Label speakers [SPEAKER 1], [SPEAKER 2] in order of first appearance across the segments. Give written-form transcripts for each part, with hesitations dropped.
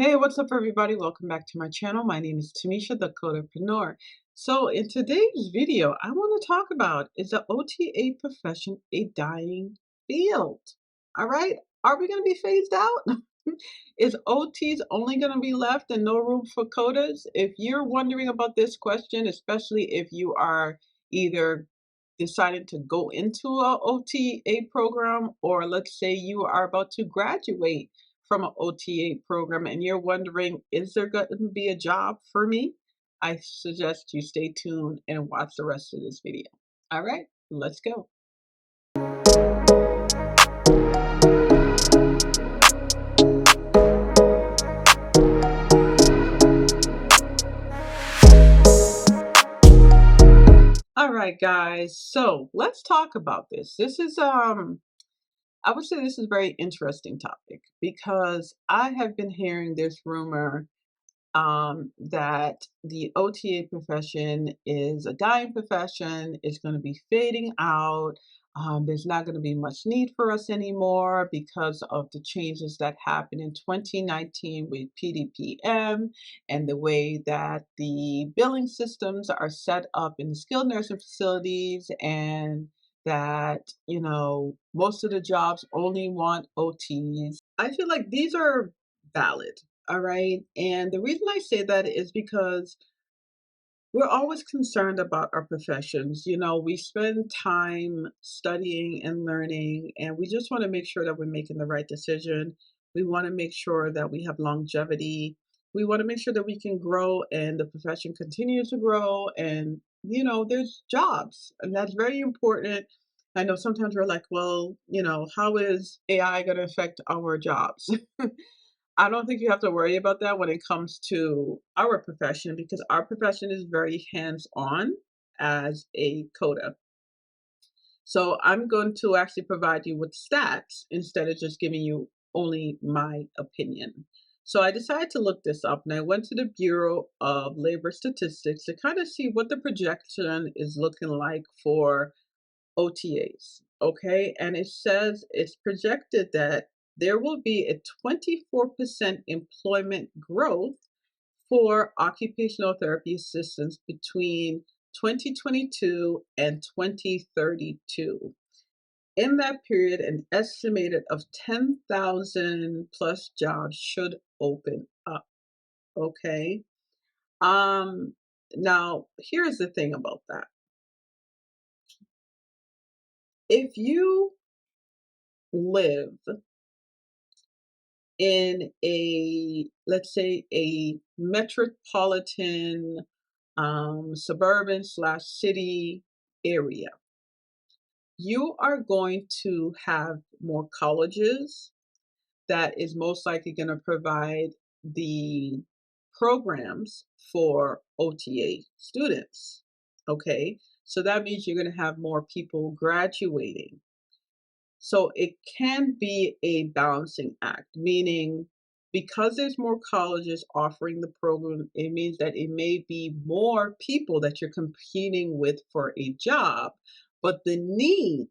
[SPEAKER 1] Hey, what's up, everybody? Welcome back to my channel. My name is Tamisha, the Codepreneur. So, in today's video, I want to talk about, is the OTA profession a dying field? All right. Are we going to be phased out? Is OTs only going to be left and no room for coders? If you're wondering about this question, especially if you are either deciding to go into a OTA program, or let's say you are about to graduate from an OTA program and you're wondering, is there going to be a job for me? I suggest you stay tuned and watch the rest of this video. All right, let's go. All right, guys. So let's talk about this. This is I would say this is a very interesting topic because I have been hearing this rumor that the OTA profession is a dying profession. It's going to be fading out. There's not going to be much need for us anymore because of the changes that happened in 2019 with PDPM and the way that the billing systems are set up in the skilled nursing facilities, and that, most of the jobs only want OTs. I feel like these are valid. All right. And the reason I say that is because we're always concerned about our professions. We spend time studying and learning, and we just want to make sure that we're making the right decision. We want to make sure that we have longevity. We want to make sure that we can grow and the profession continues to grow. And, there's jobs, and that's very important. I know sometimes we're like, well, how is AI going to affect our jobs? I don't think you have to worry about that when it comes to our profession, because our profession is very hands-on as a coder. So I'm going to actually provide you with stats instead of just giving you only my opinion. So I decided to look this up, and I went to the Bureau of Labor Statistics to kind of see what the projection is looking like for OTAs. Okay. And it says it's projected that there will be a 24% employment growth for occupational therapy assistants between 2022 and 2032. In that period, an estimated of 10,000 plus jobs should open up. Okay. Now here's the thing about that. If you live in a, let's say, a metropolitan, suburban slash city area, you are going to have more colleges that is most likely going to provide the programs for OTA students. Okay, so that means you're going to have more people graduating. So it can be a balancing act, meaning because there's more colleges offering the program, it means that it may be more people that you're competing with for a job, but the need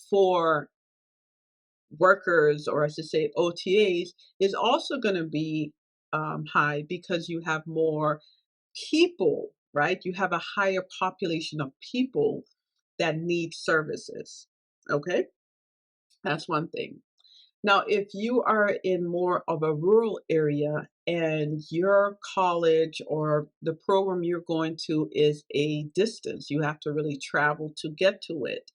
[SPEAKER 1] for workers, or I should say OTAs, is also going to be high because you have more people, right? You have a higher population of people that need services. Okay. That's one thing. Now, if you are in more of a rural area and your college or the program you're going to is a distance, you have to really travel to get to it.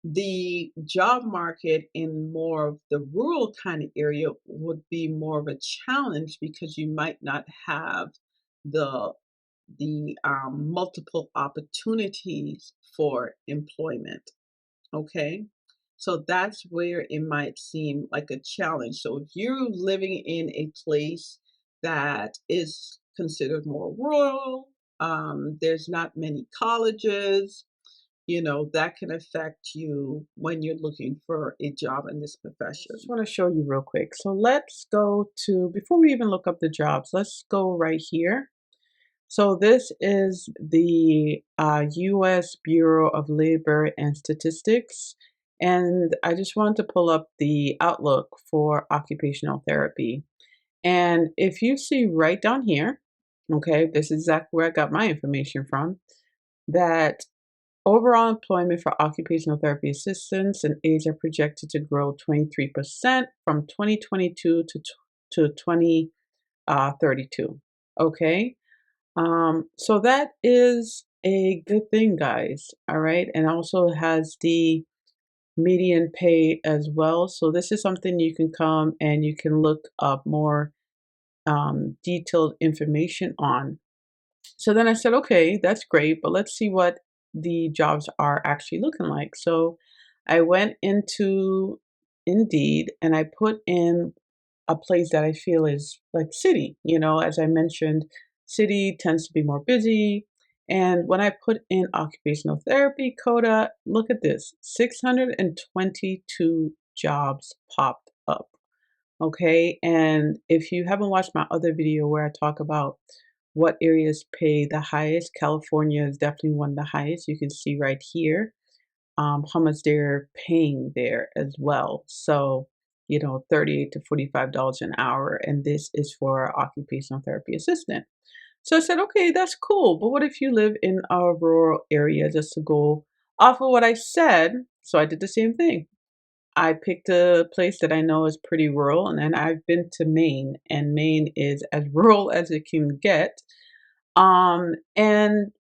[SPEAKER 1] The job market in more of the rural kind of area would be more of a challenge because you might not have the multiple opportunities for employment. Okay. So that's where it might seem like a challenge. So if you're living in a place that is considered more rural, there's not many colleges, that can affect you when you're looking for a job in this profession. I just want to show you real quick. So let's go to, before we even look up the jobs, let's go right here. So this is the U.S. Bureau of Labor and Statistics. And I just wanted to pull up the outlook for occupational therapy. And if you see right down here, okay, this is exactly where I got my information from, that overall employment for occupational therapy assistants and aides are projected to grow 23% from 2022 to 2032. Okay. So that is a good thing, guys. All right. And also has the median pay as well. So this is something you can come and you can look up more detailed information on. So then I said, okay, that's great, but let's see what the jobs are actually looking like. So I went into Indeed and I put in a place that I feel is like city. As I mentioned, city tends to be more busy. And when I put in occupational therapy coda, look at this, 622 jobs popped up. Okay. And if you haven't watched my other video where I talk about what areas pay the highest, California is definitely one of the highest. You can see right here how much they're paying there as well. So, 38 to $45 an hour. And this is for occupational therapy assistant. So I said, okay, that's cool. But what if you live in a rural area, just to go off of what I said? So I did the same thing. I picked a place that I know is pretty rural, and then I've been to Maine, and Maine is as rural as it can get. And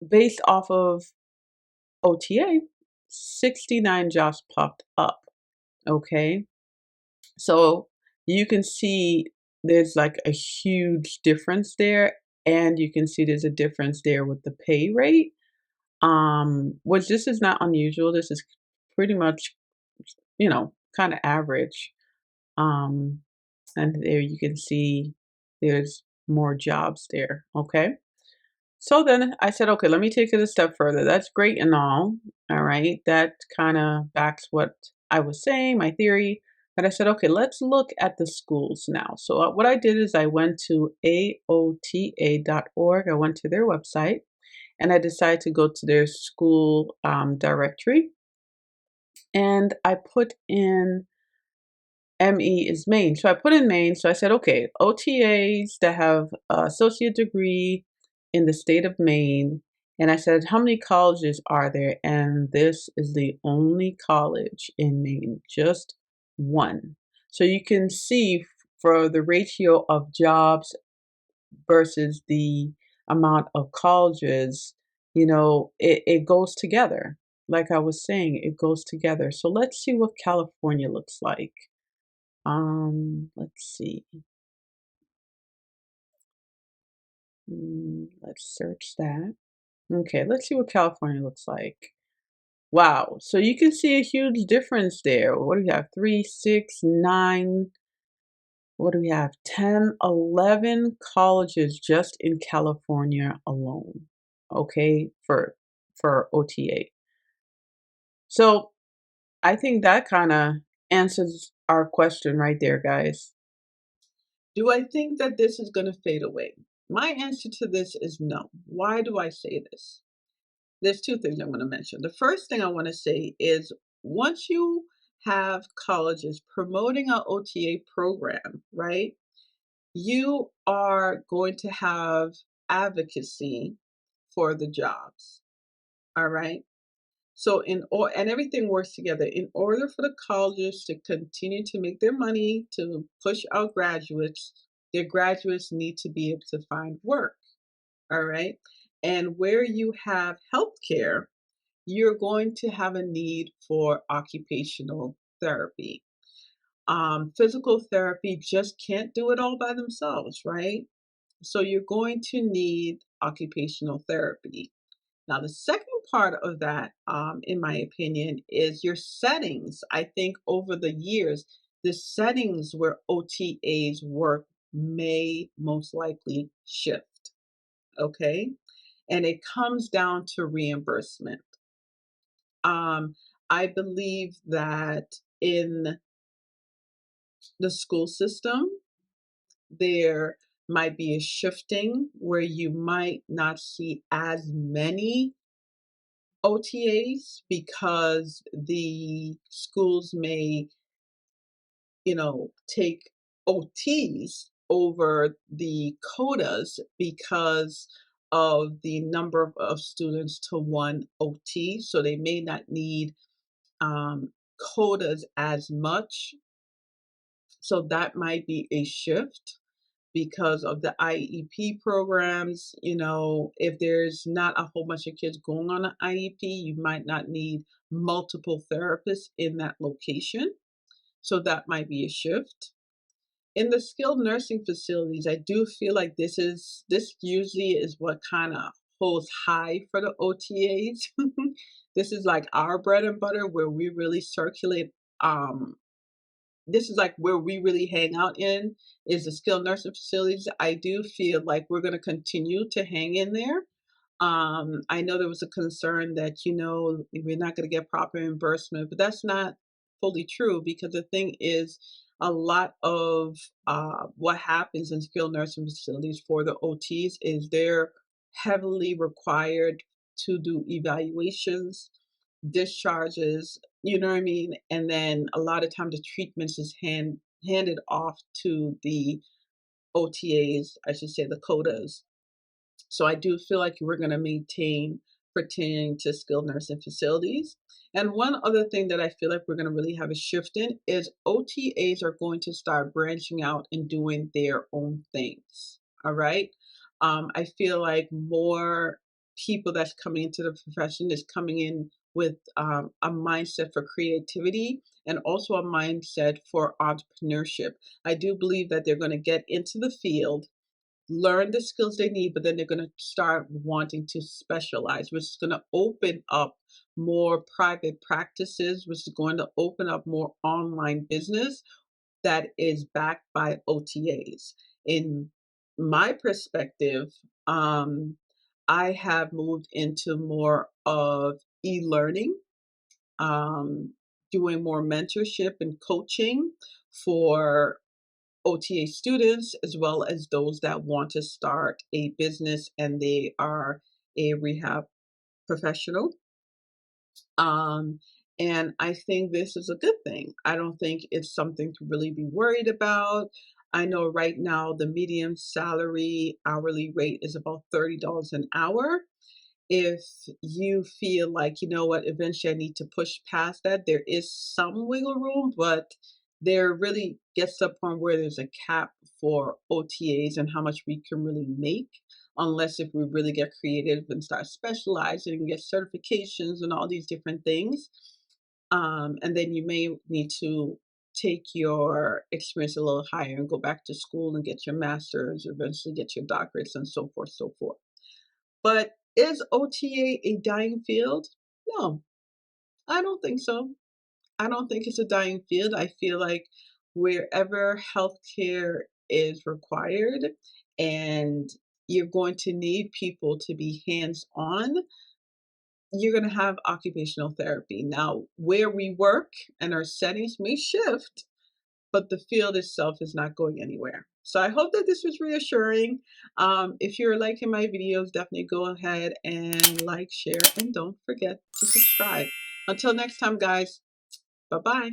[SPEAKER 1] based off of OTA, 69 jobs popped up. Okay. So you can see there's like a huge difference there. And you can see there's a difference there with the pay rate. Which this is not unusual. This is pretty much, kind of average. Um, and there you can see there's more jobs there. Okay. So then I said, okay, let me take it a step further. That's great and all right. That kind of backs what I was saying, my theory. But I said, okay, let's look at the schools now. So what I did is I went to aota.org. I went to their website and I decided to go to their school directory. And I put in ME is Maine. So I put in Maine. So I said, okay, OTAs that have an associate degree in the state of Maine. And I said, how many colleges are there? And this is the only college in Maine, just one. So you can see for the ratio of jobs versus the amount of colleges, it goes together. Like I was saying, it goes together. So let's see what California looks like. Let's see. Let's search that. Okay, let's see what California looks like. Wow, so you can see a huge difference there. What do we have? 3, 6, 9. What do we have? 10, 11 colleges just in California alone. Okay, for OTA. So I think that kind of answers our question right there, guys. Do I think that this is going to fade away? My answer to this is no. Why do I say this? There's two things I'm going to mention. The first thing I want to say is once you have colleges promoting an OTA program, right, you are going to have advocacy for the jobs. All right. So and everything works together. In order for the colleges to continue to make their money to push out graduates, their graduates need to be able to find work. All right. And where you have healthcare, you're going to have a need for occupational therapy. Physical therapy just can't do it all by themselves, right? So you're going to need occupational therapy. Now, the second part of that, in my opinion, is your settings. I think over the years, the settings where OTAs work may most likely shift. Okay. And it comes down to reimbursement. Um, I believe that in the school system, there might be a shifting where you might not see as many OTAs because the schools may, take OTs over the quotas because of the number of students to one OT. So they may not need um, quotas as much. So that might be a shift because of the IEP programs. If there's not a whole bunch of kids going on an IEP, you might not need multiple therapists in that location. So that might be a shift. In the skilled nursing facilities, I do feel like this usually is what kind of holds high for the OTAs. This is like our bread and butter where we really circulate. This is like where we really hang out in is the skilled nursing facilities. I do feel like we're going to continue to hang in there. I know there was a concern that, we're not going to get proper reimbursement, but that's not fully true because the thing is, a lot of what happens in skilled nursing facilities for the OTs is they're heavily required to do evaluations, discharges, you know what I mean? And then a lot of times the treatments is handed off to the OTAs, I should say the CODAs. So I do feel like we're going to maintain pertaining to skilled nursing facilities. And one other thing that I feel like we're going to really have a shift in is OTAs are going to start branching out and doing their own things. All right. I feel like more people that's coming into the profession is coming in with a mindset for creativity and also a mindset for entrepreneurship. I do believe that they're going to get into the field, learn the skills they need, but then they're going to start wanting to specialize, which is going to open up more private practices, which is going to open up more online business that is backed by OTAs. In my perspective, I have moved into more of e-learning, doing more mentorship and coaching for OTA students as well as those that want to start a business and they are a rehab professional. Um, and I think this is a good thing. I don't think it's something to really be worried about. I know right now the median salary hourly rate is about $30 an hour. If you feel like, you know what, eventually I need to push past that, there is some wiggle room, but there really gets to a point where there's a cap for OTAs and how much we can really make, unless if we really get creative and start specializing and get certifications and all these different things. And then you may need to take your experience a little higher and go back to school and get your master's, eventually get your doctorates and so forth, so forth. But is OTA a dying field? No, I don't think so. I don't think it's a dying field. I feel like wherever healthcare is required and you're going to need people to be hands on, you're going to have occupational therapy. Now, where we work and our settings may shift, but the field itself is not going anywhere. So I hope that this was reassuring. If you're liking my videos, definitely go ahead and like, share, and don't forget to subscribe. Until next time, guys, bye-bye.